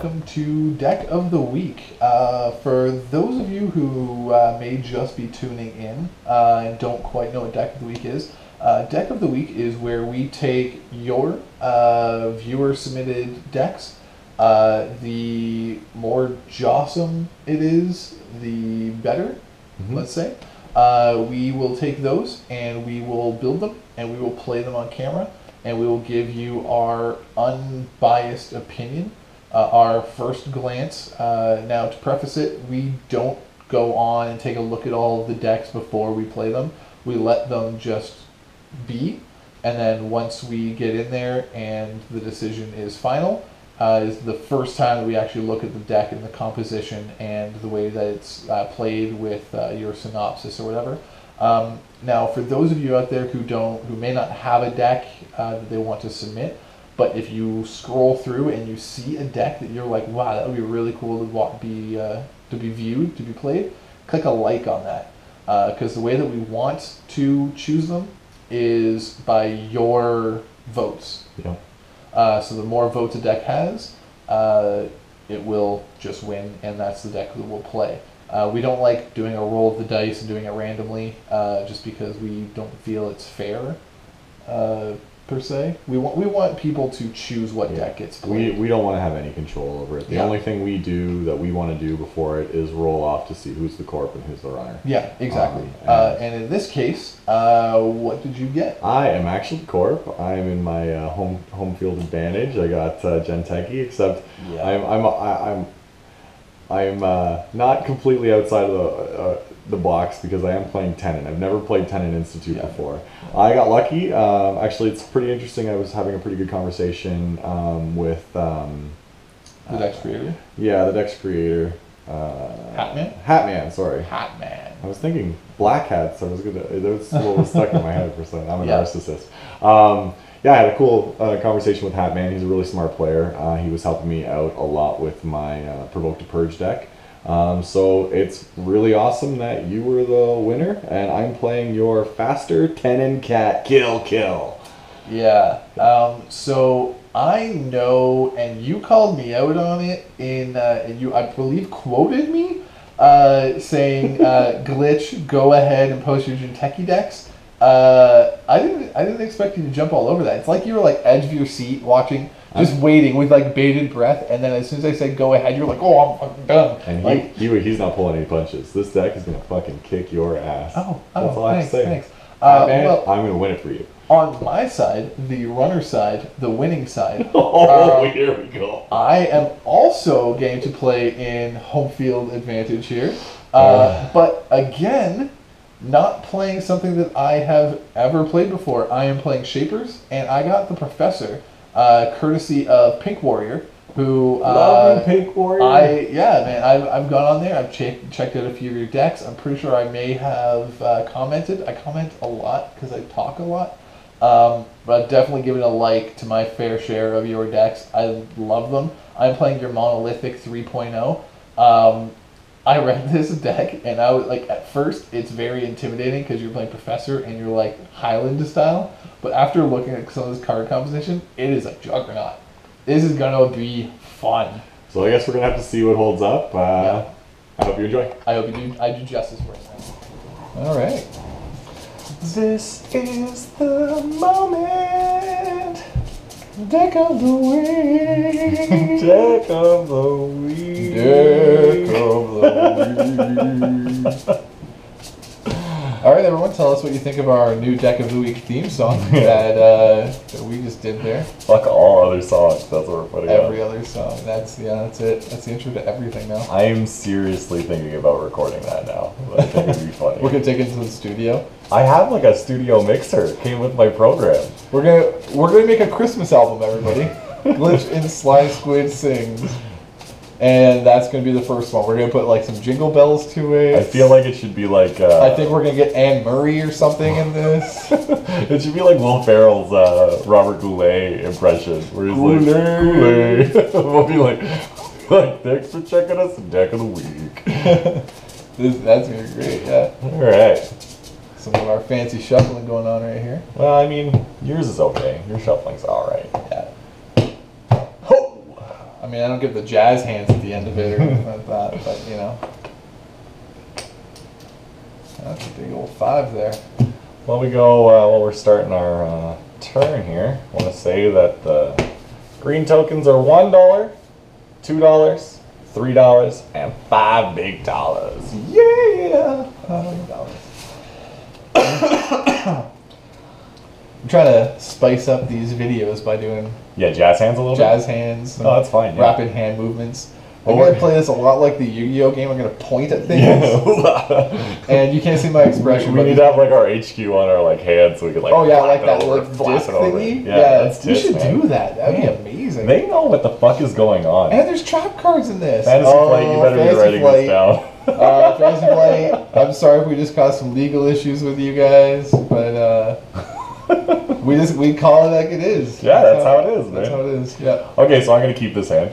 welcome to Deck of the Week. For those of you who may just be tuning in and don't quite know what Deck of the Week is, Deck of the Week is where we take your viewer-submitted decks. The more jawsome it is, the better, let's say. We will take those and we will build them and we will play them on camera and we will give you our unbiased opinion, our first glance. Now, to preface it, we don't go on and take a look at all of the decks before we play them. We let them just be, and then once we get in there and the decision is final, is the first time that we actually look at the deck and the composition and the way that it's played with your synopsis or whatever. Now, for those of you out there who may not have a deck that they want to submit, but if you scroll through and you see a deck that you're like, wow, that would be really cool to be viewed, to be played, click a like on that, because the way that we want to choose them is by your votes. Yeah. So the more votes a deck has, it will just win, and that's the deck that we'll play. We don't like doing a roll of the dice and doing it randomly, just because we don't feel it's fair, per se. We want people to choose what deck gets played. We don't want to have any control over it. The only thing we do that we want to do before it is roll off to see who's the corp and who's the runner. Yeah, exactly. And in this case, what did you get? I am actually the corp. I am in my home field advantage. I got Genteki, except I'm not completely outside of the box because I am playing Tenon. I've never played Tenon Institute before. I got lucky. Actually, it's pretty interesting. I was having a pretty good conversation with the deck's creator. Yeah, the deck's creator. Hatman. Sorry. Hatman. I was thinking Black Hat, so I was gonna. It was what was stuck in my head for a second. I'm a narcissist. Yeah, I had a cool conversation with Hatman. He's a really smart player. He was helping me out a lot with my Provoke to Purge deck. So it's really awesome that you were the winner, and I'm playing your faster Tenon Cat kill. Yeah. So I know, and you called me out on it and you, I believe, quoted me saying, "Glitch, go ahead and post your Genteki decks." I didn't expect you to jump all over that. It's like you were like edge of your seat watching, just waiting with like bated breath, and then as soon as I said go ahead, you're like, oh, I'm fucking done. And he's not pulling any punches. This deck is gonna fucking kick your ass. That's all I have to say. Thanks. Well, I'm gonna win it for you. On my side, the runner side, the winning side. Here we go. I am also game to play in home field advantage here, but again, not playing something that I have ever played before. I am playing Shapers, and I got the Professor, courtesy of Pink Warrior, who love Pink Warrior. I've gone on there. I've checked out a few of your decks. I'm pretty sure I may have commented. I comment a lot because I talk a lot, but I've definitely given a like to my fair share of your decks. I love them. I'm playing your Monolithic 3.0. I read this deck, and I was like, at first, it's very intimidating because you're playing Professor and you're like Highlander style. But after looking at some of this card composition, it is a juggernaut. This is gonna be fun. So I guess we're gonna have to see what holds up. I hope you enjoy. I hope you do. I do justice for it. All right. This is the moment. Deck of the week. Deck of the week. Deck of the week. All right, everyone, tell us what you think of our new Deck of the Week theme song that we just did there. Fuck all other songs. That's what we're putting Every other song. That's it. That's the intro to everything now. I am seriously thinking about recording that now. I think it'd be funny. We're gonna take it to the studio. I have like a studio mixer. It came with my program. We're gonna make a Christmas album, everybody. Glitch and SlySquid sings. And that's going to be the first one. We're going to put like some jingle bells to it. I feel like it should be like... I think we're going to get Anne Murray or something in this. It should be like Will Ferrell's Robert Goulet impression. Where he's Goulet. Like, we'll be like, thanks for checking us Deck of the Week. That's going to be great, yeah. Alright. Some of our fancy shuffling going on right here. Well, I mean, yours is okay. Your shuffling's alright. Yeah. I mean, I don't get the jazz hands at the end of it or anything like that, but you know. That's a big old 5 there. While we go, while we're starting our turn here, I want to say that the green tokens are $1, $2, $3, and 5 big dollars. Yeah! $5 I'm trying to spice up these videos by doing jazz hands a little jazz hands. Oh, that's fine. Rapid hand movements. I'm going to play this a lot like the Yu-Gi-Oh game. I'm going to point at things. And you can't see my expression. We need to have like our HQ on our like hands so we can like like that like disc thingy. Yeah, we should do that. That'd be amazing. They know what the fuck is going on. And there's trap cards in this. Fantasy Flight, you better be writing this down. Fantasy Flight, I'm sorry if we just caused some legal issues with you guys, but we call it like it is. Yeah, that's how it is, man. That's how it is. Yeah. Okay, so I'm gonna keep this hand.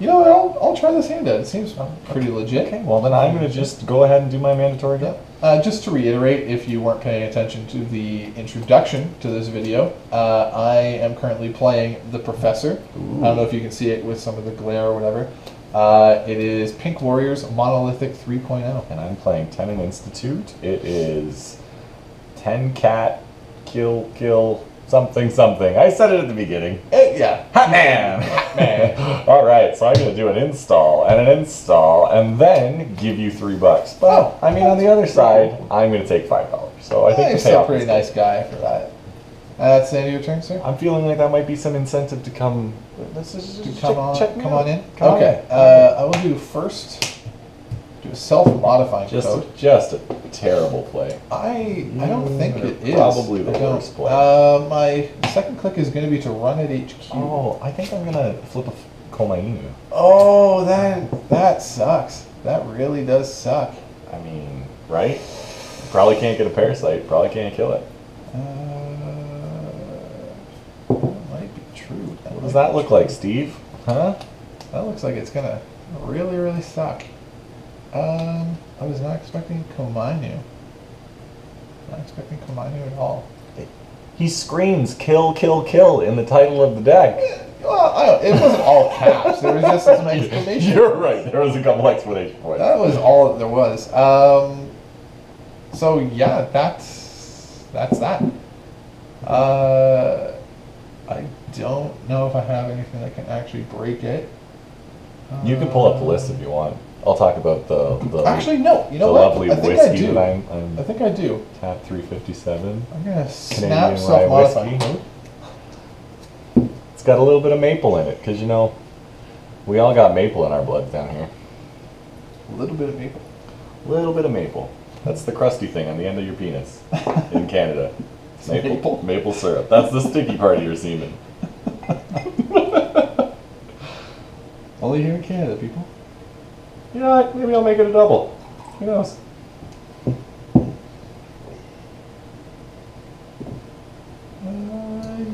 You know what? I'll try this hand out. It seems pretty legit. Okay, well then I'm gonna just go ahead and do my mandatory job. Just to reiterate, if you weren't paying attention to the introduction to this video, I am currently playing the Professor. Ooh. I don't know if you can see it with some of the glare or whatever. It is Pink Warriors Monolithic 3.0. And I'm playing Tenon Institute. It is 10 cat, kill, something. I said it at the beginning. Yeah. Hot man! Alright, so I'm going to do an install, and then give you $3. But, I mean, on the other side, I'm going to take $5. So I think you're still a pretty nice guy for that. That's the end of your turn, sir? I'm feeling like that might be some incentive to come... Come on in? Okay. I will do first... Do a self-modifying code. Just a terrible play. I don't think it is. Probably the worst play. My second click is going to be to run at HQ. Oh, I think I'm going to flip a Komainu. Oh, that sucks. That really does suck. I mean, right? Probably can't get a Parasite. Probably can't kill it. That might be true. What does that look like, Steve? Huh? That looks like it's going to really, really suck. I was not expecting Komainu. Not expecting Komainu at all. He screams "kill, kill, kill" in the title of the deck. Well, it wasn't all caps. There was just some exclamation. You're right. There was a couple exclamation points. That was all there was. So yeah, that's that. I don't know if I have anything that can actually break it. You can pull up the list if you want. I'll talk about the actually no. You know the what? lovely whiskey that I think I do. Tap 357. I'm gonna snap self-modifying code. It's got a little bit of maple in it because you know we all got maple in our blood down here. A little bit of maple. Little bit of maple. That's the crusty thing on the end of your penis in Canada. Maple syrup. That's the sticky part of your semen. Only here in Canada, people. You know what? Maybe I'll make it a double. Who knows?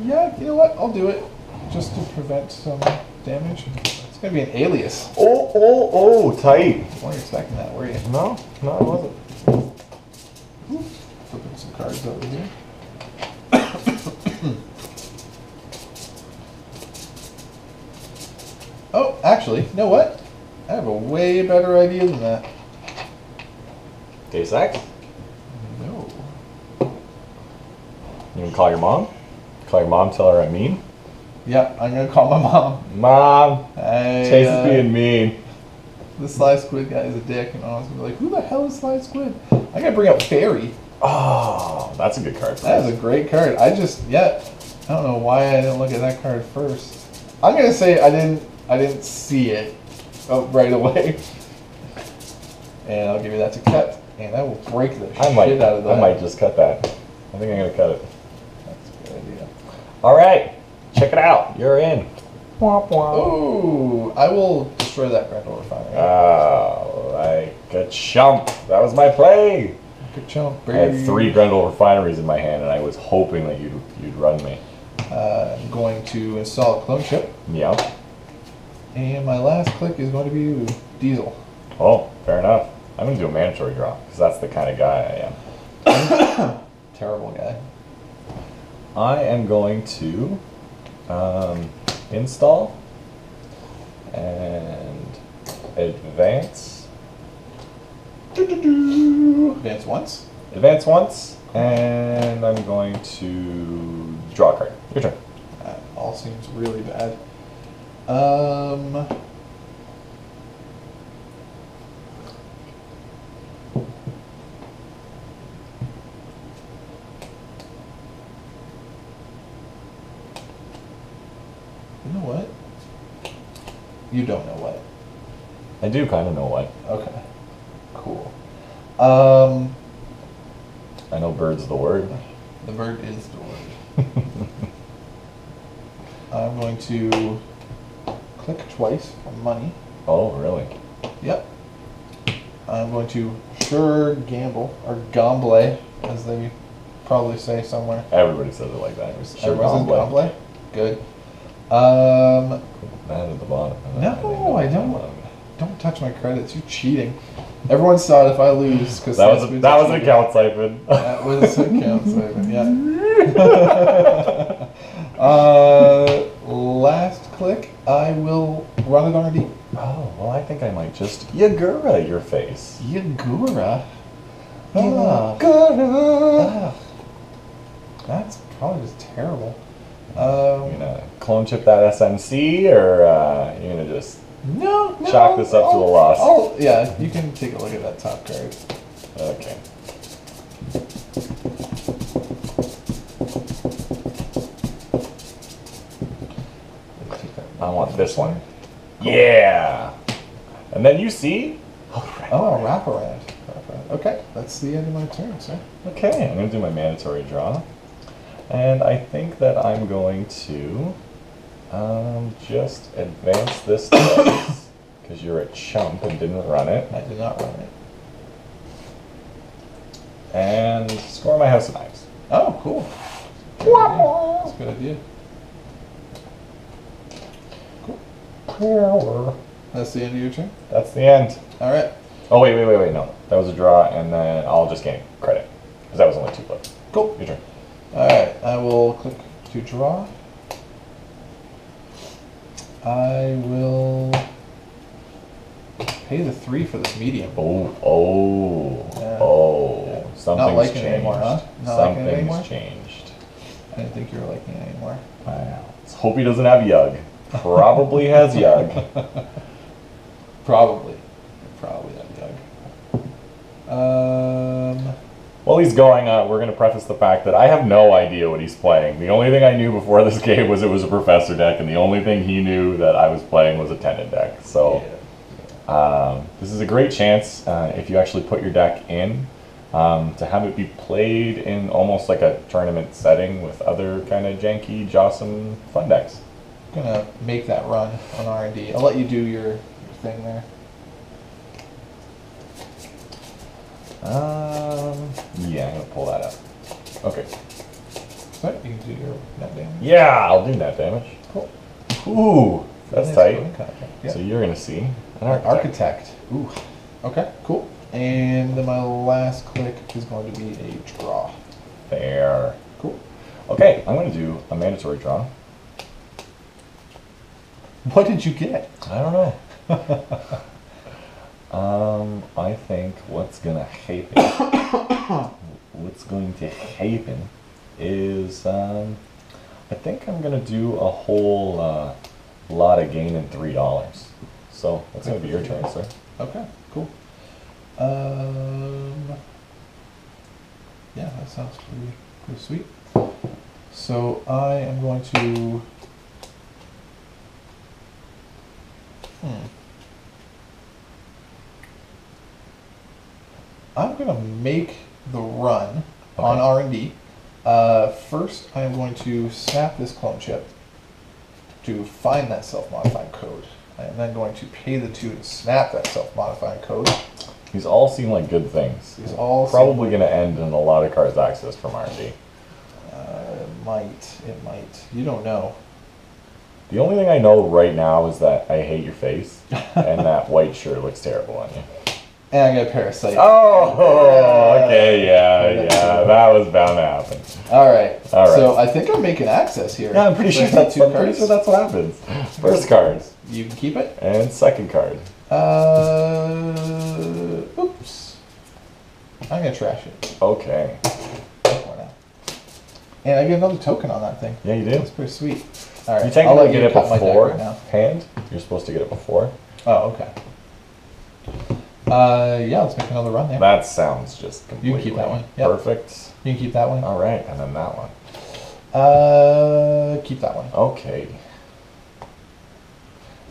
Yeah, you know what? I'll do it. Just to prevent some damage. It's going to be an alias. Oh, tight. You weren't expecting that, were you? No, I wasn't. Flipping some cards over here. Oh, actually, you know what? I have a way better idea than that. Deus Ex? No. You can call your mom? Call your mom, tell her I'm mean? Yeah, I'm going to call my mom. Mom, Chase is being mean. The SlySquid guy is a dick, and I was going to be like, who the hell is SlySquid? I got to bring up Fairy. Oh, that's a good card. That is a great card. I don't know why I didn't look at that card first. I'm going to say I didn't see it right away. And I'll give you that to cut, and I will break the shit out of that. I might just cut that. I think I'm going to cut it. That's a good idea. All right. Check it out. You're in. Womp womp. Ooh, I will destroy that Grendel Refinery. Oh, like a chump. That was my play. Good chump, baby. I had 3 Grendel Refineries in my hand, and I was hoping that you'd run me. I'm going to install a clone chip. Yeah. And my last click is going to be Diesel. Oh, fair enough. I'm going to do a mandatory draw, because that's the kind of guy I am. Terrible guy. I am going to install And advance. Advance once. Advance once. And I'm going to draw a card. Your turn. That all seems really bad. You know what? You don't know what. I do kind of know what. Okay. Cool. I know bird's the word. The bird is the word. I'm going to click twice for money. Oh, really? Yep. I'm going to sure gamble, or gamble, as they probably say somewhere. Everybody says it like that. Sure, Everyone says gamble? Good. That at the bottom. No, I don't. Don't touch my credits. You're cheating. Everyone saw it if I lose because that was a count siphon. That was a count siphon. Yeah. Last click. I will run it R&D. Oh well, I think I might just Yagura your face. Yagura. That's probably just terrible. You gonna clone chip that SMC, or you gonna just no, chalk this up to a loss? Yeah, you can take a look at that top card. Okay. I want this one. Cool. Yeah. And then you see. Oh, wraparound. Okay, that's the end of my turn, sir. Okay, I'm going to do my mandatory draw. And I think that I'm going to just advance this twice, because you're a chump and didn't run it. I did not run it. And score my House of Knives. Oh, cool. That's a good idea. Cool. That's the end of your turn? That's the end. All right. Oh, wait, no. That was a draw, and then I'll just gain credit, because that was only 2 clicks. Cool. Your turn. Alright, I will click to draw. I will pay the 3 for this medium. Yeah. Something's Not liking changed. it anymore, huh? Something's changed. I didn't think you were liking it anymore. Wow. Let's hope he doesn't have Yug. Probably has Yug. Probably have Yug. While he's going, we're going to preface the fact that I have no idea what he's playing. The only thing I knew before this game was it was a Professor deck, and the only thing he knew that I was playing was a Tendon deck. So this is a great chance, if you actually put your deck in, to have it be played in almost like a tournament setting with other kind of janky, jawsome fun decks. I'm going to make that run on R&D. I'll let you do your thing there. Yeah, I'm gonna pull that up. Okay. So you can do your net damage. Yeah, I'll do net damage. Cool. Ooh, that's tight. Yeah. So you're gonna see an architect. Ooh. Okay, cool. And then my last click is going to be a draw. There. Cool. Okay, I'm gonna do a mandatory draw. What did you get? I don't know. I think what's going to happen is, I think I'm going to do a whole lot of gain in $3. So that's going to be your turn, sir. Okay, cool. Yeah, that sounds pretty sweet. So I am going to, I'm going to make the run on R&D. First, I am going to snap this clone chip to find that self-modifying code. I am then going to pay the 2 to snap that self-modifying code. These all seem like good things. These all probably going to end in a lot of cards access from R&D. It might. You don't know. The only thing I know right now is that I hate your face, and that white shirt looks terrible on you. And I get a Parasite. Oh, okay, yeah, that was bound to happen. All right. All right. So I think I'm making access here. Yeah, I'm pretty sure that's what happens. First card. You can keep it. And second card. Oops. I'm gonna trash it. Okay. And I get another token on that thing. Yeah, you do. That's pretty sweet. All right. You technically get it cut my deck before right now. hand. You're supposed to get it before. Oh, okay. Yeah, let's make another run there. That sounds just completely You can keep that one. Yep. Perfect. You can keep that one. All right, and then that one. Keep that one. Okay.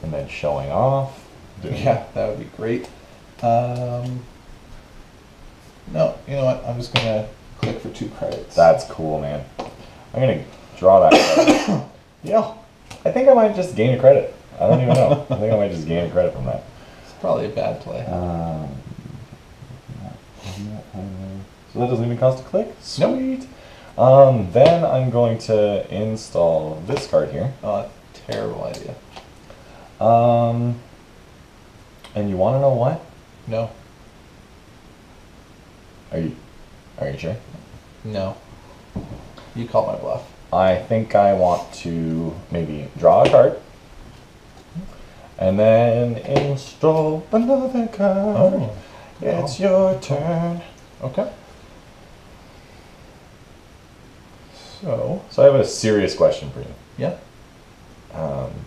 And then showing off. Yeah, that would be great. No, you know what? I'm just gonna click for 2 credits. That's cool, man. I'm gonna draw that card. Yeah, I think I might just gain a credit. I don't even know. I think I might just gain a credit from that. It's probably a bad play. So that doesn't even cost a click? Sweet. Nope. Then I'm going to install this card here. Oh, terrible idea. And you want to know what? No. Are you sure? No. You call my bluff. I think I want to maybe draw a card. And then install another card. Oh. It's your turn. Okay. So I have a serious question for you. yeah.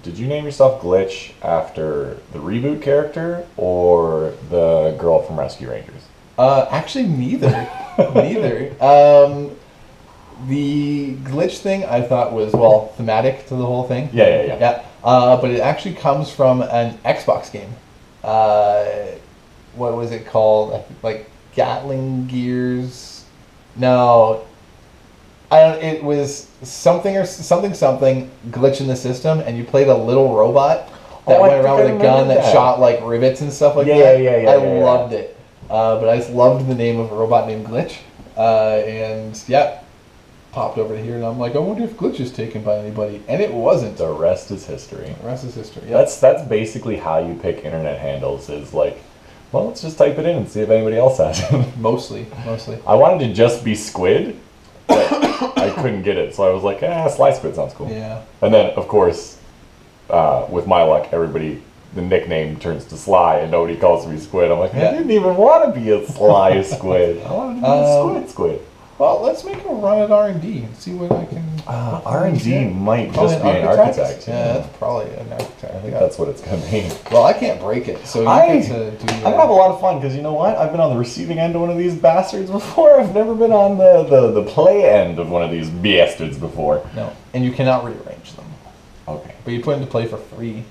Did you name yourself Glitch after the reboot character or the girl from Rescue Rangers? Actually, neither. Neither. The glitch thing I thought was thematic to the whole thing. Yeah. Yeah. But it actually comes from an Xbox game. What was it called? I think, like Gatling Gears. No. It was something glitch in the system, and you played a little robot that went around with a gun that shot like rivets and stuff like that. Yeah. I loved it, but I just loved the name of a robot named Glitch, and yeah, popped over to here, and I'm like, I wonder if Glitch is taken by anybody, and it wasn't. The rest is history. The rest is history. Yep. That's basically how you pick internet handles. Is like, well, let's just type it in and see if anybody else has it. Mostly. I wanted to just be Squid. But I couldn't get it, so I was like, SlySquid sounds cool. Yeah. And then, of course, with my luck, the nickname turns to Sly, and nobody calls me Squid. I'm like, I didn't even want to be a Sly Squid. I wanted to be a Squid. Well, let's make a run at R&D and see what I can... R&D might just be an architect. Yeah, that's probably an architect. I think that's what it's going to be. Well, I can't break it, so you get to do... I'm going to have a lot of fun, because you know what? I've been on the receiving end of one of these bastards before. I've never been on the play end of one of these bastards before. No, and you cannot rearrange them. Okay. But you put into play for free.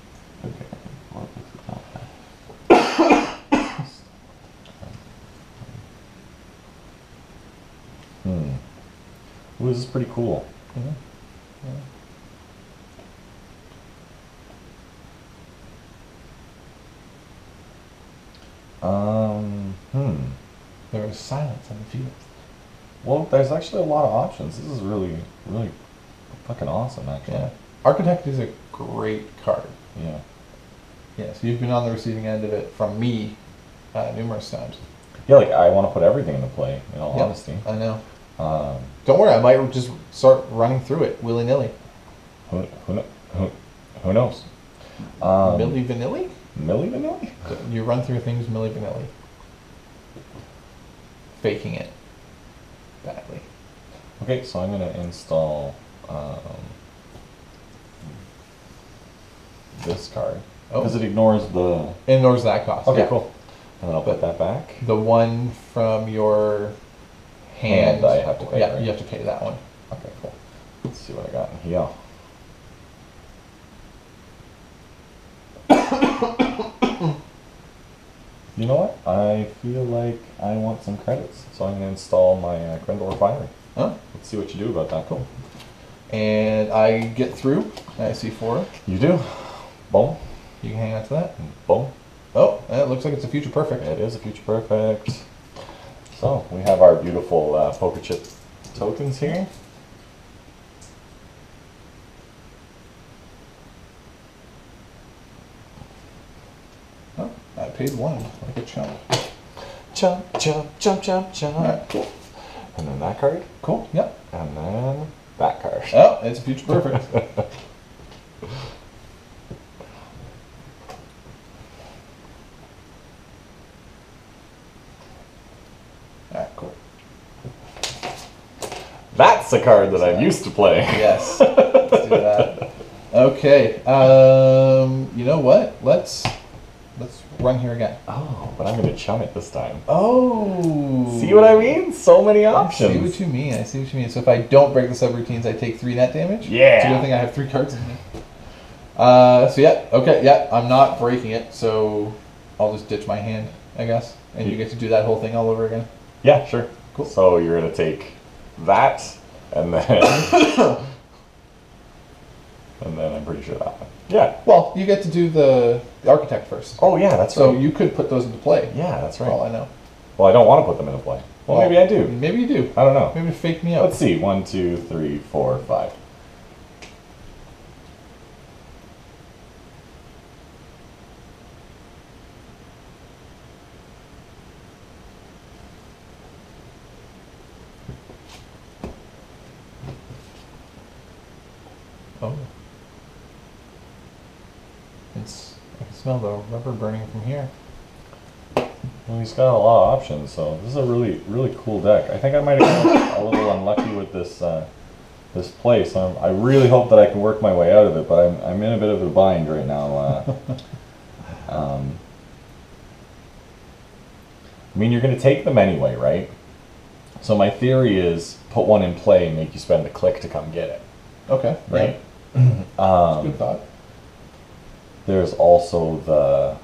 Okay. Ooh, this is pretty cool. Yeah. There was silence on the field. Well, there's actually a lot of options. This is really, really fucking awesome, actually. Yeah. Architect is a great card. Yeah. Yes, you've been on the receiving end of it from me numerous times. Yeah, like I want to put everything into play, in all honesty. I know. Um, Don't worry, I might just start running through it willy-nilly. who knows? Milli-vanilli? Milli-vanilli? You run through things milli-vanilli. Faking it badly. Okay, so I'm going to install this card. Because it ignores the... It ignores that cost. Okay, yeah. cool. And then I'll put that back. The one from your hand, I have to pay, yeah, right? you have to pay that one. Okay, cool. Let's see what I got in here. You know what? I feel like I want some credits, so I'm going to install my Crendel Refinery. Huh? Let's see what you do about that. Cool. And I get through. I see 4. You do. Boom. You can hang on to that. Boom. Oh, it looks like it's a future perfect. It is a future perfect. So we have our beautiful poker chip tokens here. Oh, I paid 1 like a chump. jump, jump, jump, jump, jump. Alright, cool. And then that card. Cool, yep. And then that card. Oh, it's a future perfect. Alright, cool. That's a card that I'm used to playing. Yes. Let's do that. Okay. You know what? Let's run here again. Oh, but I'm going to chum it this time. Oh. See what I mean? So many options. I see what you mean. I see what you mean. So if I don't break the subroutines, I take 3 net damage? Yeah. It's a good thing I have 3 cards in here. So yeah, okay, yeah, I'm not breaking it, so I'll just ditch my hand, I guess. And you get to do that whole thing all over again. Yeah, sure. Cool. So you're going to take that, and then... and then I'm pretty sure that one. Yeah. Well, you get to do the architect first. Oh, yeah, that's So right. you could put those into play. Yeah, that's For right. all I know. Well, I don't want to put them into play. Well, maybe I do. Maybe you do. I don't know. Maybe fake me out. Let's see. 1, 2, 3, 4, 5. Oh. I can smell the rubber burning from here. Well, he's got a lot of options, so this is a really, really cool deck. I think I might have gotten a little unlucky with this this play, so I really hope that I can work my way out of it, but I'm in a bit of a bind right now. I mean, you're going to take them anyway, right? So my theory is put one in play and make you spend the click to come get it. Okay. Right? Yeah. Good thought. There's also the...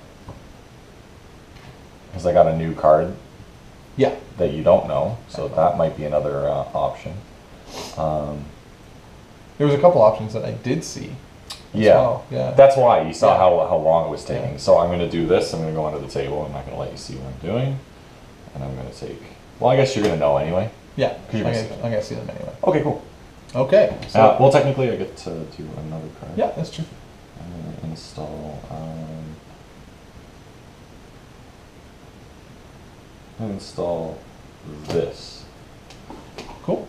Because I got a new card. Yeah. That you don't know, so that might be another option. There was a couple options that I did see. Yeah. Well. Yeah. That's why you saw Yeah. how long it was taking. Yeah. So I'm going to do this. I'm going to go under the table. I'm not going to let you see what I'm doing. And I'm going to take... Well, I guess you're going to know anyway. Yeah. 'Cause you're gonna see them. I'm going to see them anyway. Okay, cool. Okay. So, Well, technically I get to do another card. yeah, that's true. I'm going to install... I'm going to install this. Cool.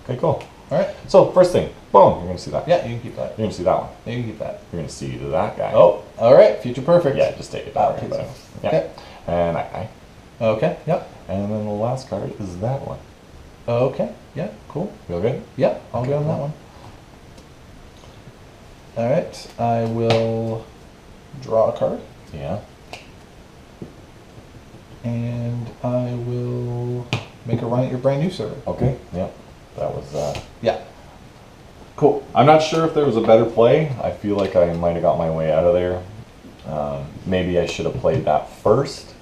Okay, cool. All right. So, first thing, boom, you're going to see that. Yeah, you can keep that. You're going to see that one. You can keep that. You're going to see that guy. Oh, all right. Future perfect. Yeah, just take it. Oh, Don't worry okay. about it. Yeah. Okay. And that guy. Okay. Yep. And then the last card is that one. Okay. Yeah. Cool. Feel good? Yeah, I'll go on that one. All right. I will draw a card, Yeah. and I will make a run at your brand new server. Okay. Yeah. That was. Yeah. Cool. I'm not sure if there was a better play. I feel like I might have got my way out of there. Maybe I should have played that first.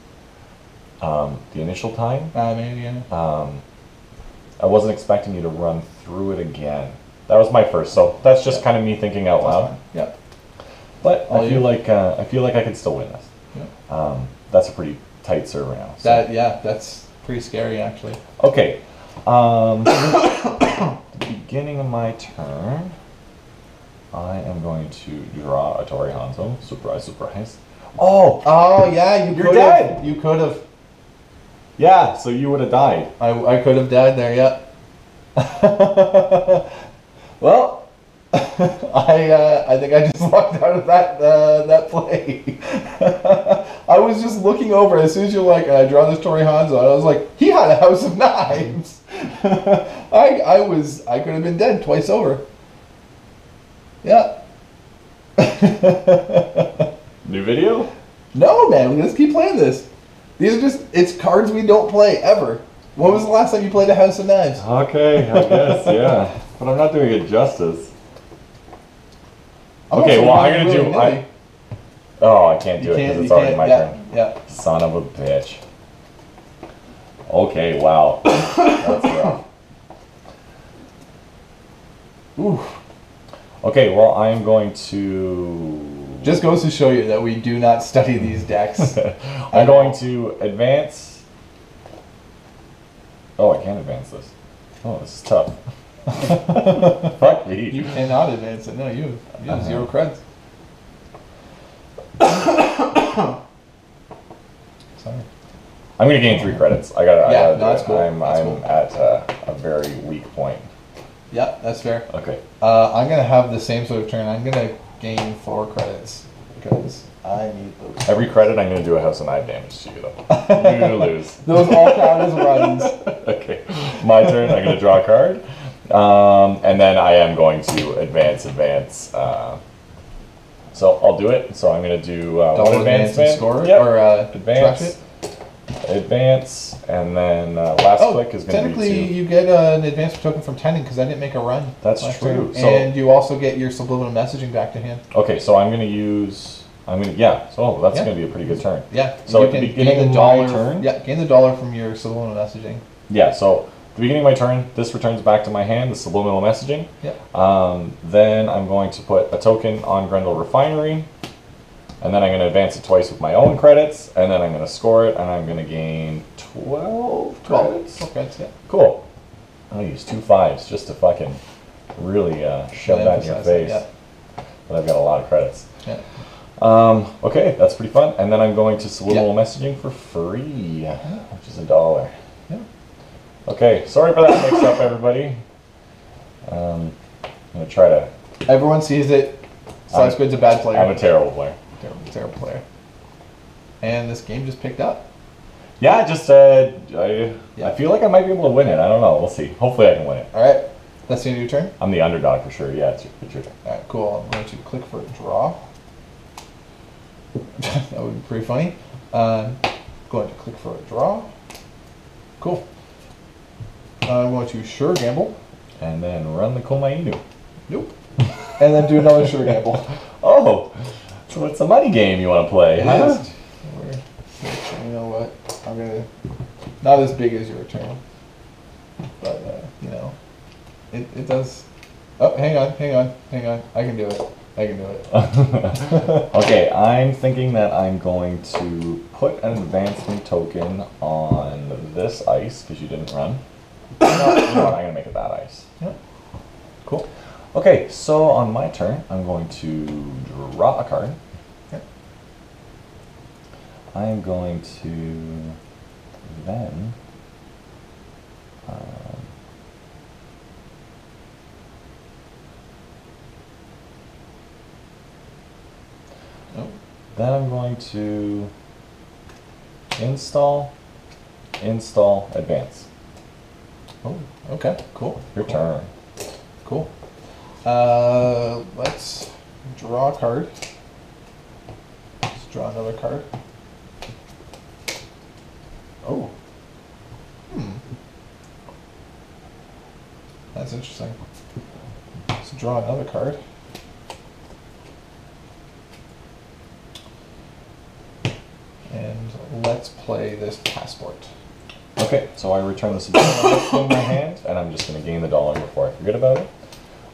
The initial time. Maybe. Yeah. I wasn't expecting you to run through it again. That was my first, so that's just kind of me thinking out loud. Yeah. But All I feel like I could still win this. Yeah. That's a pretty tight server now. So. That's pretty scary actually. Okay. Beginning of my turn, I am going to draw a Tori Hanzo. Surprise, surprise. Oh! Oh yeah, You're dead! You could have. Yeah, so you would have died. I could have died there. Yeah. Well, I think I just walked out of that play. I was just looking over as soon as you're like, I draw this Tori Hanzo, and I was like, he had a house of knives. I could have been dead twice over. Yeah. New video? No, man, let's keep playing this. These are it's cards we don't play ever. When was the last time you played a House of Knives? Okay, I guess, yeah. But I'm not doing it justice. I'm Okay, also well, not I'm gonna do. willy-nilly. I can't do it because it's already my turn. Yeah. Son of a bitch. Okay, wow. That's rough. Ooh. Okay, well, I'm going to. Just goes to show you that we do not study these decks. I'm going to advance. Oh, I can't advance this. Oh, this is tough. Fuck me. You cannot advance it. No, you have 0 creds. Sorry. I'm gonna gain 3 credits. I gotta. Yeah, I gotta no, that's do it. cool. I'm That's cool. at a very weak point. Yeah, that's fair. Okay. I'm gonna have the same sort of turn. I'm gonna gain 4 credits because I need those. Every credit, I'm gonna do a House of Knife damage to you though. You lose. Those all count as runs. Okay. My turn. I'm gonna draw a card, and then I am going to advance. So I'll do it. So I'm gonna do Double one advance and score Yep. or advance. trash it. Advance, and then last click is going to be technically 2. you get an advance token from tending because I didn't make a run. That's last true. turn. So- And you also get your subliminal messaging back to hand. Okay, so I'm going to use. Yeah. So that's Yeah. going to be a pretty good turn. Yeah. So you at the can beginning gain of the my dollar. turn? Yeah, gain the dollar from your subliminal messaging. Yeah. So at the beginning of my turn, this returns back to my hand. The subliminal messaging. Yep. Then I'm going to put a token on Grendel Refinery, and then I'm going to advance it twice with my own credits, and then I'm going to score it, and I'm going to gain 12 credits. Okay, yeah. Cool. I'll use 2 5s just to fucking really shove that in your Emphasize face. it, But I've got a lot of credits. Yeah. Okay, that's pretty fun. And then I'm going to subliminal messaging for free, which is $1. Yeah. Okay, sorry for that mix-up, everybody. I'm gonna try to. Everyone sees it. SlySquid's a bad player. I'm a terrible player. Terrible player. And this game just picked up. Yeah, I just I feel like I might be able to win it. I don't know. We'll see. Hopefully, I can win it. All right. That's the end of your turn? I'm the underdog for sure. Yeah, it's your turn. All right, cool. I'm going to click for a draw. That would be pretty funny. Going to click for a draw. Cool. I'm going to sure gamble. And then run the Komainu. Nope. And then do another sure gamble. Oh, so it's a money game you want to play, huh? Yes. You know what? I'm gonna not as big as your turn, but you know, it does. Oh, hang on. I can do it. Okay, I'm thinking that I'm going to put an advancement token on this ice because you didn't run. No, I'm gonna make it that ice. Yeah. Cool. Okay, so on my turn, I'm going to draw a card. Okay. I'm going to then Oh. then I'm going to install, advance. Oh. Okay. Cool. Your turn. Cool. Let's draw a card. Let's draw another card. Oh. That's interesting. Let's draw another card. And let's play this passport. Okay, so I return the subliminal in my hand, and I'm just going to gain the $1 before I forget about it.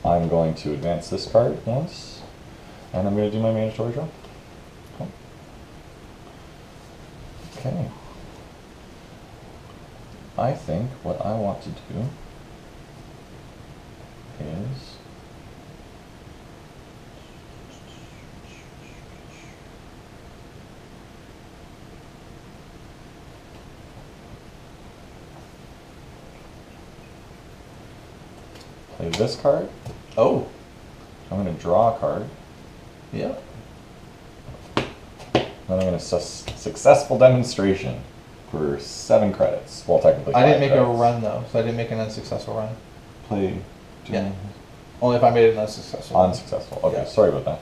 I'm going to advance this card once, and I'm going to do my mandatory draw. Cool. Okay. I think what I want to do is play this card. Oh. I'm going to draw a card. Yeah. Then I'm going to successful demonstration for 7 credits. Well, technically 5 I didn't make credits. a run though, so I didn't make an unsuccessful run. Play. Yeah. Only if I made an unsuccessful run. Unsuccessful. Okay, Yeah. sorry about that.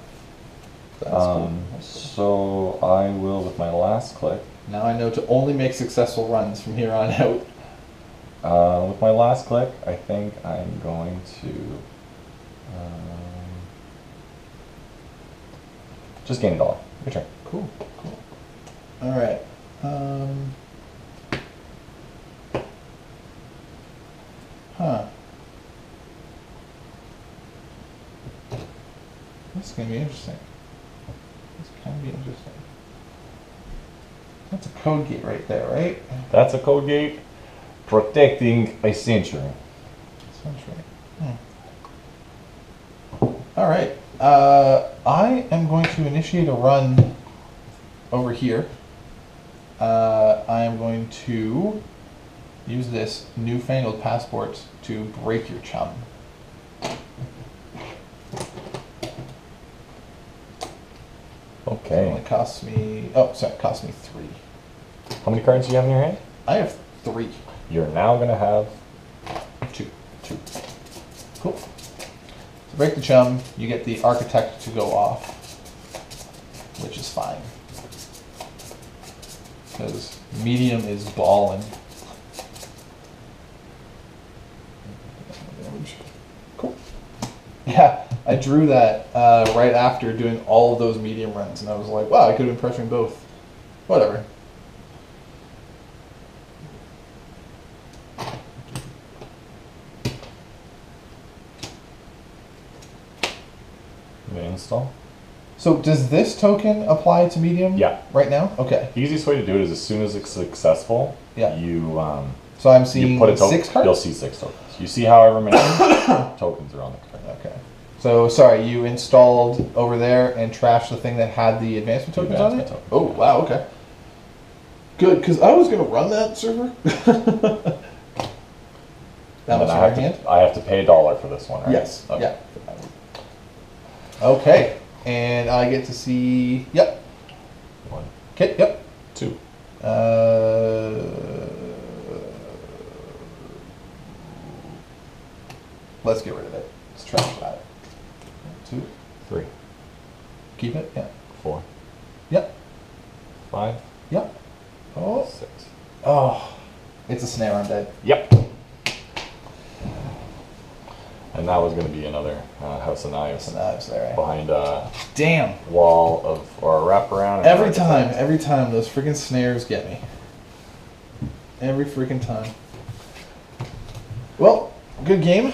That's cool. So I will, with my last click, Now I know to only make successful runs from here on out. with my last click, I think I'm going to just gain $1. Your turn. Cool. All right. This is gonna be interesting. This can be interesting. That's a code gate right there, right? That's a code gate protecting a century. Essentially. All right. I am going to initiate a run over here. I am going to use this newfangled passport to break your chum. Okay. So it costs me. Oh, sorry, it costs me 3. How many cards do you have in your hand? I have 3. You're now going to have 2. Cool. To break the chum, you get the architect to go off, which is fine. Because medium is ballin'. Cool. Yeah, I drew that right after doing all of those medium runs, and I was like, wow, I could have been pressuring both. Whatever. install. So does this token apply to medium? Yeah. Right now? Okay. The easiest way to do it is as soon as it's successful, Yeah. you So I'm seeing you put a token, 6 cards? you'll see 6 tokens. You see however many tokens are on the card. Okay. So sorry, you installed over there and trashed the thing that had the advancement The tokens on it? advancement Oh, wow, okay. Good, because I was going to run that server. That much in our hand? I have to pay $1 for this one, right? Yes. Okay. Yeah. Okay. And I get to see. Yep. 1, Okay. Yep. 2. Let's get rid of it. Let's trash that. 2. 3. Keep it. Yeah. 4. Yep. 5. Yep. Oh. 6. Oh. It's a snare. I'm dead. Yep. And that was going to be another House of Knives Some knives there. Eh? behind a Damn. wall of or a wraparound. and Every time those freaking snares get me. Every freaking time. Well, good game.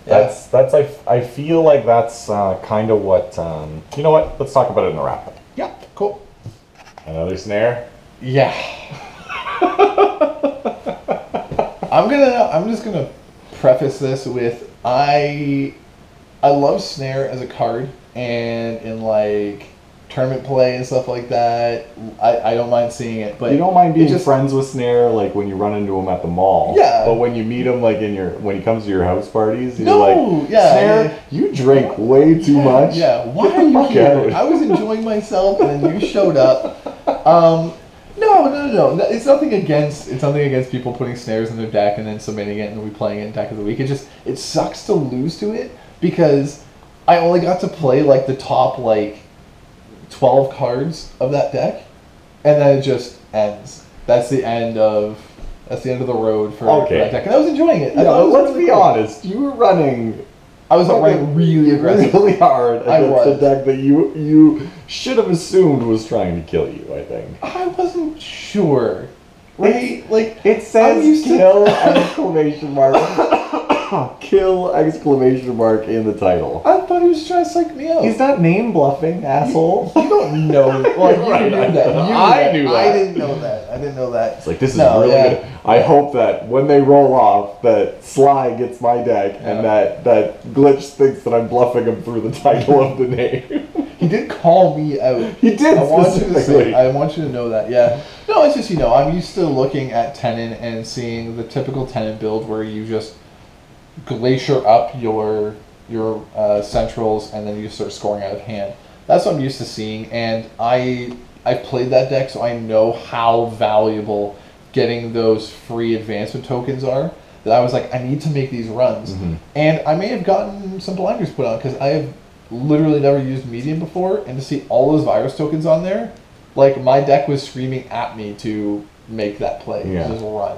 Yeah. That's I feel like that's kind of what you know what? Let's talk about it in the wrap up. Yeah. Cool. Another snare. Yeah. I'm just gonna preface this with I love snare as a card, and in like tournament play and stuff like that, I don't mind seeing it. But You don't mind being it just- friends with Snare, like when you run into him at the mall. Yeah. But when you meet him, like when he comes to your house parties, you're No, like, yeah, Snare, yeah. you drink way too much. Yeah, why Get are the you fuck here? out." I was enjoying myself, and then you showed up. No. It's nothing against people putting snares in their deck and then submitting it and we playing it in deck of the week. It sucks to lose to it because I only got to play like the top like 12 cards of that deck, and then it just ends. That's the end of the road for that deck, and I was enjoying it. I thought it was let's really be cool. honest. You were running I was running really aggressive. really hard I against the was. deck that you should have assumed was trying to kill you, I think. I wasn't sure. Right? Like It I'm says used to- kill exclamation mark. Kill exclamation mark in the title. I thought he was trying to psych me out. He's not name bluffing, asshole. You don't know. Well, you Right, knew I that. know. You I knew that. I didn't know that. I didn't know that. It's like, this is No, really yeah. good. I hope that when they roll off, that Sly gets my deck, and that Glitch thinks that I'm bluffing him through the title of the name. He did call me out. He did I want you to specifically. say. I want you to know that. Yeah. No, it's just I'm used to looking at Tenon and seeing the typical Tenon build where you just glacier up your centrals and then you start scoring out of hand. That's what I'm used to seeing, and I've played that deck, so I know how valuable getting those free advancement tokens are. That I was like, I need to make these runs, and I may have gotten some blinders put on because I have literally never used medium before, and to see all those virus tokens on there, like my deck was screaming at me to make that play, Yeah. just run.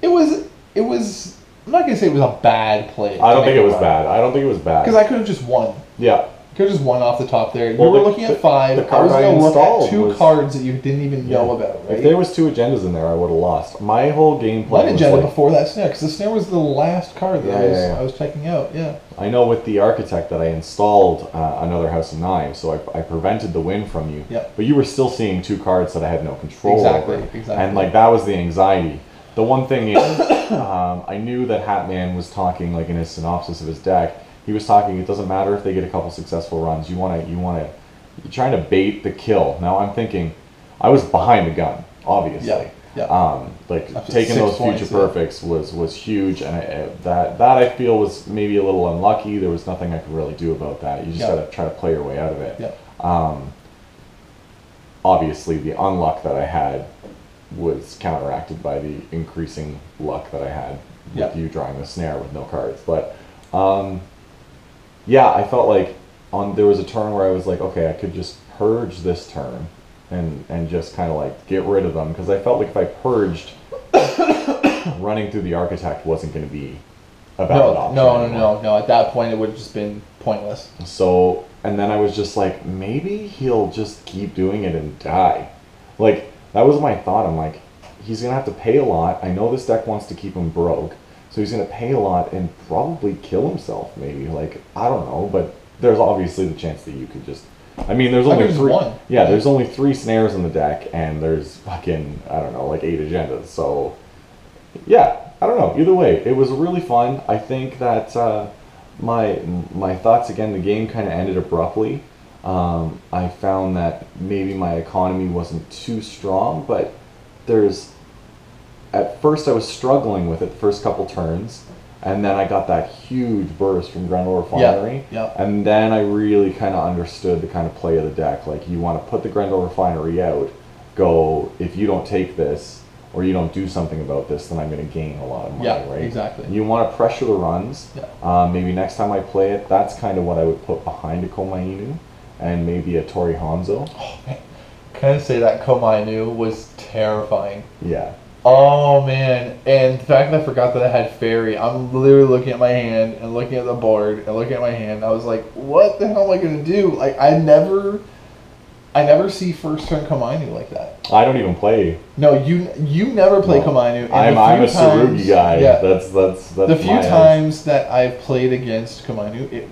It was. I'm not gonna say it was a bad play. I don't think it was bad. I don't think it was bad. Because I could have just won. Yeah. Could have just won off the top there. Well, you were the- looking at 5. the I card was I going to look at installed 2 was- cards that you didn't even know about, right? If there was 2 agendas in there, I would have lost. My whole game One plan was agenda like, before that snare, because the snare was the last card that Yeah. I was checking out. Yeah. I know with the architect that I installed another House of Knives, so I prevented the win from you. Yep. But you were still seeing 2 cards that I had no control Exactly, over. exactly. And like that was the anxiety. The one thing is, I knew that Hatman was talking like in his synopsis of his deck. He was talking. It doesn't matter if they get a couple successful runs. You're trying to bait the kill. Now I'm thinking, I was behind the gun, obviously. Yeah. Yeah. Like Up to taking 6 those points, future yeah. perfects was huge, and that I feel was maybe a little unlucky. There was nothing I could really do about that. You just got to try to play your way out of it. Yeah. Obviously, the unluck that I had was counteracted by the increasing luck that I had with you drawing the snare with no cards. But yeah, I felt like there was a turn where I was like, okay, I could just purge this turn and just kind of like get rid of them, because I felt like if I purged, running through the architect wasn't going to be a valid option anymore. No. At that point, it would have just been pointless. So, and then I was just like, maybe he'll just keep doing it and die. Like, that was my thought. I'm like, he's going to have to pay a lot. I know this deck wants to keep him broke, so he's going to pay a lot and probably kill himself, maybe. Like, I don't know, but there's obviously the chance that you could just... I mean, there's only three... one. Yeah, there's only 3 snares in the deck, and there's fucking, I don't know, like 8 agendas. So, yeah, I don't know. Either way, it was really fun. I think that my thoughts, again, the game kind of ended abruptly. I found that maybe my economy wasn't too strong, but at first I was struggling with it the first couple turns, and then I got that huge burst from Grendel Refinery, and then I really kind of understood the kind of play of the deck. Like, you want to put the Grendel Refinery out, go, if you don't take this, or you don't do something about this, then I'm going to gain a lot of money, right? Exactly. You want to pressure the runs. Maybe next time I play it, that's kind of what I would put behind a Komainu, and maybe a Tori Hanzo. Oh, man. Can I say that Komainu was terrifying? Yeah. Oh, man. And the fact that I forgot that I had Fairy, I'm literally looking at my hand and looking at the board and looking at my hand. I was like, what the hell am I going to do? Like, I never see first turn Komainu like that. I don't even play. No, you never play Komainu. I'm a Tsurugi guy. Yeah. That's the few times that I've played against Komainu,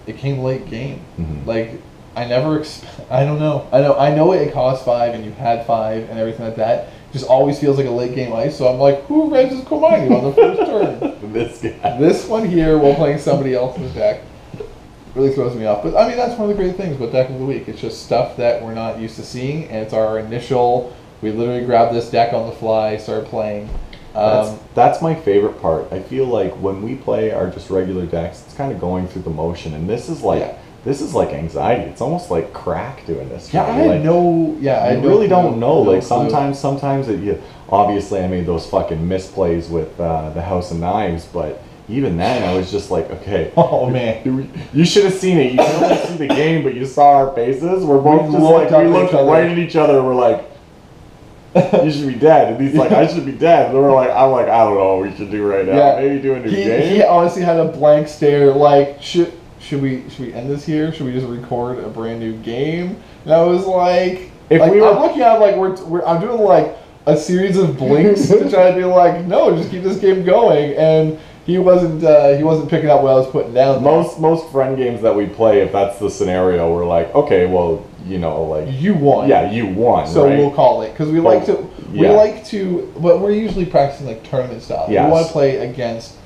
it came late game. Mm-hmm. Like, I never I don't know. I know it cost 5 and you had 5 and everything like that. It just always feels like a late game ice. So I'm like, who raises Komainu on the first turn? This guy. This one here, while playing somebody else in the deck, really throws me off. But I mean, that's one of the great things about Deck of the Week. It's just stuff that we're not used to seeing, and it's our initial. We literally grabbed this deck on the fly, started playing. That's my favorite part. I feel like when we play our just regular decks, it's kind of going through the motion, and this is like anxiety. It's almost like crack doing this. Yeah, I really don't know. Like sometimes obviously I made those fucking misplays with the House of Knives, but even then I was just like, okay. Oh man, you should have seen it. You can only see the game, but you saw our faces. We're both we looked right at each other. And we're like, you should be dead. And he's like, I should be dead. And I'm like, I don't know what we should do right now. Yeah. Maybe do a new game. He honestly had a blank stare. Like, should we end this here? Should we just record a brand new game? And I was like, I'm looking at it like I'm doing like a series of blinks to try to be like, no, just keep this game going. And he wasn't picking up what I was putting down. Most friend games that we play, if that's the scenario, we're like, okay, well, you know, like you won. Yeah, you won. So right? we'll call it, because we like to, but we're usually practicing like tournament style. Yes. We want to play against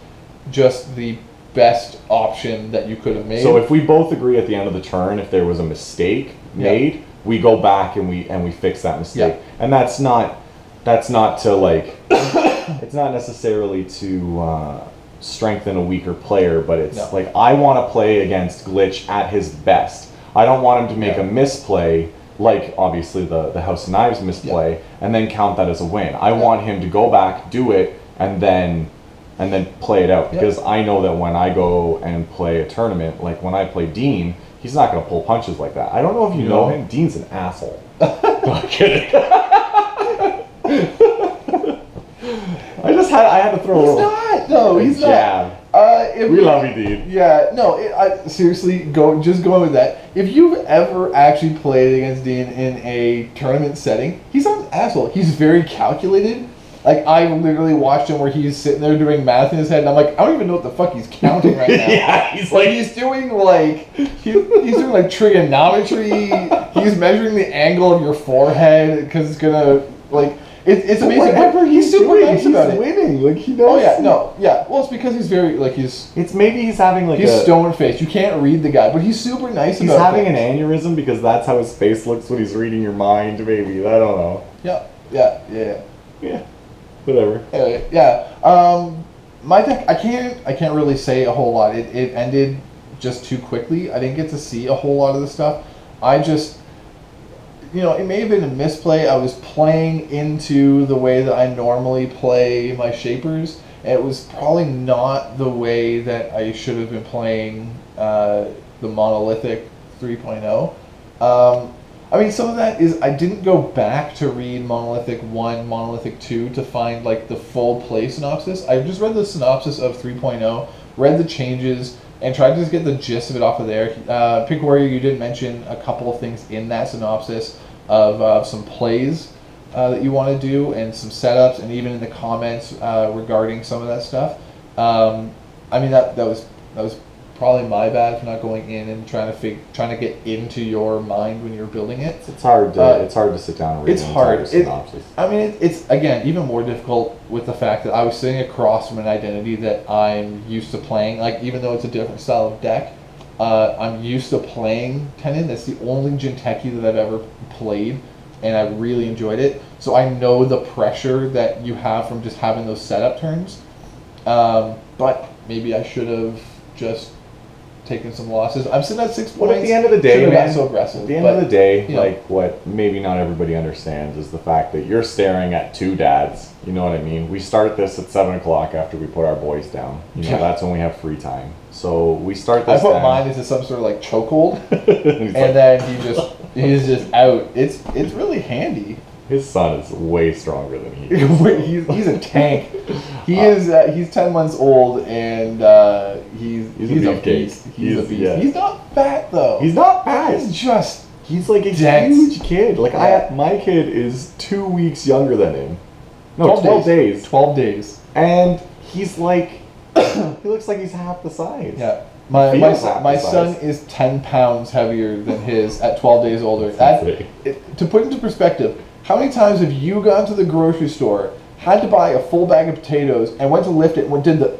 just the best option that you could have made. So if we both agree at the end of the turn, if there was a mistake made, we go back and we fix that mistake. Yeah. And that's not to like, it's not necessarily to strengthen a weaker player, but it's like, I want to play against Glich at his best. I don't want him to make a misplay, like obviously the House of Knives misplay, and then count that as a win. I want him to go back, do it, and then play it out, because I know that when I go and play a tournament, like when I play Dean, he's not going to pull punches like that. I don't know if you know him. Dean's an asshole. Not kidding. I had to throw a little jab. We love you, Dean. Yeah, no, seriously, going with that. If you've ever actually played against Dean in a tournament setting, he's not an asshole. He's very calculated. Like, I literally watched him where he's sitting there doing math in his head, and I'm like, I don't even know what the fuck he's counting right now. Yeah, he's doing like trigonometry. He's measuring the angle of your forehead because it's gonna like. It's amazing. Whatever He's super nice about it. Winning. Like he knows. Oh yeah, no, yeah. Well, it's because he's very like he's. It's maybe he's having like he's stone faced. You can't read the guy, but he's super nice. He's about having an aneurysm because that's how his face looks when he's reading your mind. Maybe I don't know. Yeah. Whatever. Anyway, my deck. I can't really say a whole lot. It ended just too quickly. I didn't get to see a whole lot of the stuff. I just. It may have been a misplay. I was playing into the way that I normally play my shapers. And it was probably not the way that I should have been playing the monolithic 3.0. I mean, some of that is I didn't go back to read Monolithic 1, Monolithic 2 to find like the full play synopsis. I just read the synopsis of 3.0, read the changes, and tried to just get the gist of it off of there. Pink Warrior, you did mention a couple of things in that synopsis of some plays that you want to do and some setups, and even in the comments regarding some of that stuff. I mean that was probably my bad for not going in and trying to get into your mind when you're building it. It's hard to sit down and read it's hard. synopsis. I mean, it's again even more difficult with the fact that I was sitting across from an identity that I'm used to playing. Like even though it's a different style of deck, I'm used to playing Tenon. That's the only Jinteki that I've ever played, and I really enjoyed it. So I know the pressure that you have from just having those setup turns. But maybe I should have just taken some losses. I'm sitting at 6 points. But at the end of the day, man, so aggressive. At the end of the day, like what maybe not everybody understands is the fact that you're staring at two dads. You know what I mean? We start this at 7 o'clock after we put our boys down. That's when we have free time. So we start this. I put mine into some sort of like chokehold, and then he's just out. It's really handy. His son is way stronger than he is. He's a tank. He's 10 months old and he's a beast. He's a beast. Yeah. He's not fat though. He's not fat. He's like a huge kid. Like my kid is 2 weeks younger than him. No, 12 days. 12 days. And he's like he looks like he's half the size. Yeah. My son is 10 pounds heavier than his at 12 days older. To put into perspective, how many times have you gone to the grocery store, had to buy a full bag of potatoes, and went to lift it and did the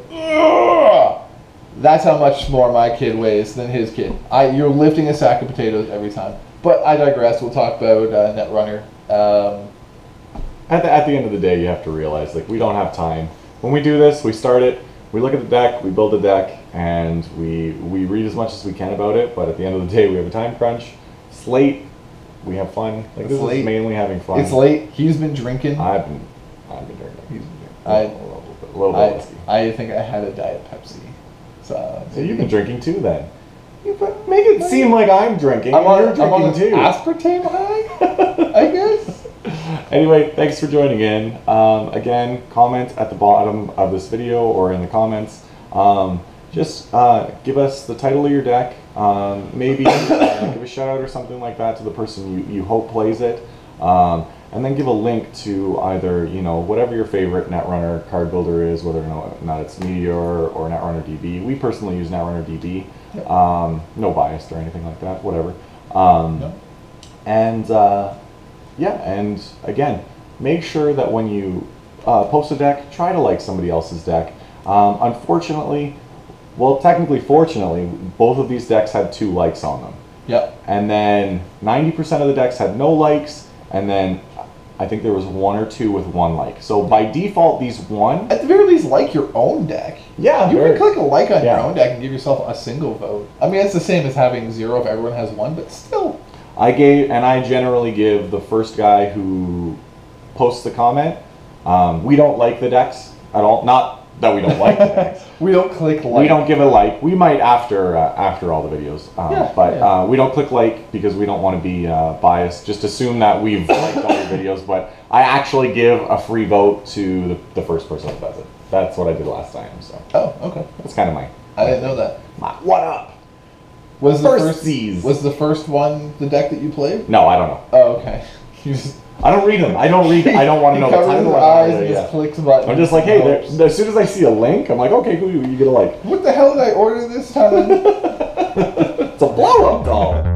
That's how much more my kid weighs than his kid. You're lifting a sack of potatoes every time. But I digress. We'll talk about Netrunner. At the end of the day, you have to realize, like, we don't have time. When we do this, we start it, we look at the deck, we build the deck, and we read as much as we can about it, but at the end of the day, we have a time crunch. It's late. We have fun. Like, this is mainly having fun. It's late. He's been drinking. I've been drinking. He's been drinking. A little bit whiskey. I think I had a Diet Pepsi. So you've been drinking too, then. Make it seem like I'm drinking. You're drinking too. Aspartame high, I guess. Anyway, thanks for joining in. Again, comment at the bottom of this video or in the comments. Just give us the title of your deck. Maybe give a shout out or something like that to the person you hope plays it. And then give a link to either, whatever your favorite Netrunner card builder is, whether or not it's Meteor or Netrunner DB. We personally use Netrunner DB. Yep. No bias or anything like that, whatever. No. And and again, make sure that when you post a deck, try to like somebody else's deck. Unfortunately, well, technically, fortunately, both of these decks had 2 likes on them. Yep. And then 90% of the decks had no likes, and then I think there was 1 or 2 with 1 like. So by default, these won. At the very least, like your own deck. Yeah, you can click a like on your own deck and give yourself a single vote. I mean, it's the same as having 0 if everyone has 1, but still. I generally give the first guy who posts the comment. We don't like the decks at all. Not that we don't like the decks. We don't click like. We don't give a like. We might after all the videos. But we don't click like because we don't want to be biased. Just assume that we've liked all your videos. But I actually give a free vote to the first person that does it. That's what I did last time. So. Oh, okay. That's kind of I didn't know that. What up? Was the first one the deck that you played? No, I don't know. Oh, okay. I don't read them. I don't want to know the title. His eyes and just clicks button. I'm just like, hey, as soon as I see a link, I'm like, okay, who you get a like? What the hell did I order this time? It's a blow-up doll.